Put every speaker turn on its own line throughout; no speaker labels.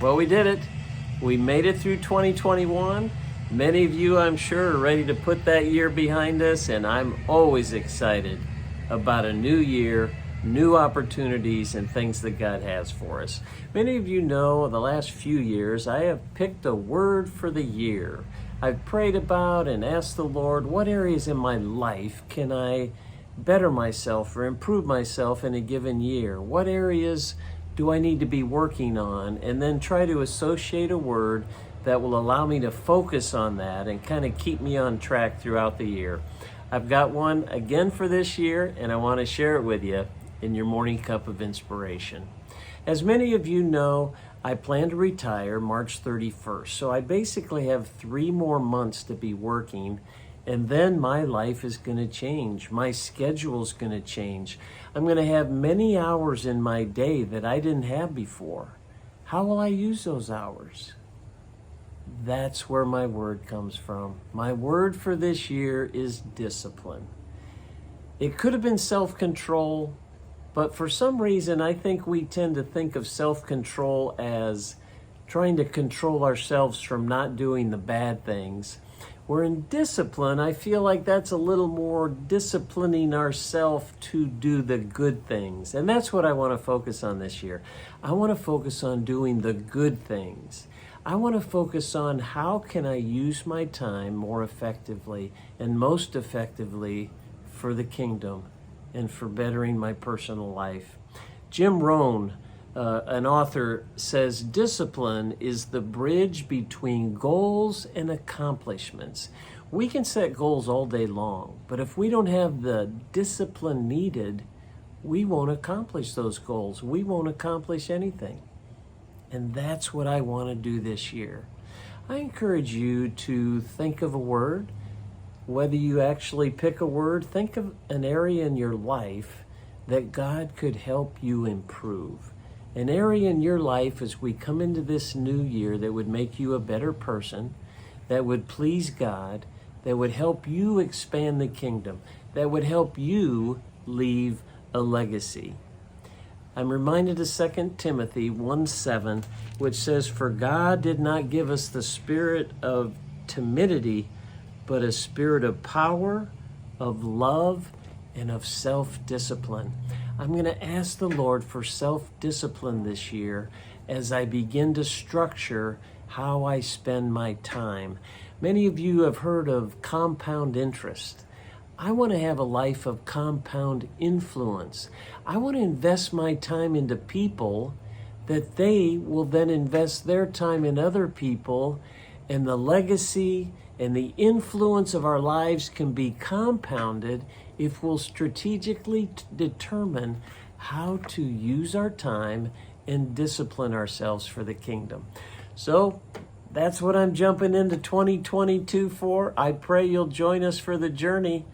Well, we did it. We made it through 2021. Many of you, I'm sure, are ready to put that year behind us, and I'm always excited about a new year, new opportunities, and things that God has for us. Many of you know the last few years I have picked a word for the year. I've prayed about and asked the Lord, what areas in my life can I better myself or improve myself in a given year? What areas do I need to be working on? And then try to associate a word that will allow me to focus on that and kind of keep me on track throughout the year. I've got one again for this year, and I want to share it with you in your morning cup of inspiration. As many of you know, I plan to retire March 31st. So I basically have 3 more months to be working, and then my life is going to change. My schedule is going to change. I'm going to have many hours in my day that I didn't have before. How will I use those hours? That's where my word comes from. My word for this year is discipline. It could have been self-control, but for some reason I think we tend to think of self-control as trying to control ourselves from not doing the bad things. Where in discipline, I feel like that's a little more disciplining ourselves to do the good things. And that's what I want to focus on this year. I want to focus on doing the good things. I want to focus on how can I use my time more effectively and most effectively for the kingdom and for bettering my personal life. Jim Rohn, an author, says discipline is the bridge between goals and accomplishments. We can set goals all day long, but if we don't have the discipline needed, we won't accomplish those goals. We won't accomplish anything. And that's what I want to do this year. I encourage you to think of a word. Whether you actually pick a word, think of an area in your life that God could help you improve. An area in your life as we come into this new year that would make you a better person, that would please God, that would help you expand the kingdom, that would help you leave a legacy. I'm reminded of 2 Timothy 1:7, which says, "For God did not give us the spirit of timidity, but a spirit of power, of love, and of self-discipline." I'm going to ask the Lord for self-discipline this year as I begin to structure how I spend my time. Many of you have heard of compound interest. I want to have a life of compound influence. I want to invest my time into people that they will then invest their time in other people, and the legacy and the influence of our lives can be compounded if we'll strategically determine how to use our time and discipline ourselves for the kingdom. So that's what I'm jumping into 2022 for. I pray you'll join us for the journey.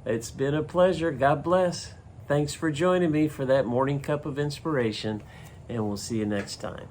It's been a pleasure. God bless. Thanks for joining me for that morning cup of inspiration, and we'll see you next time.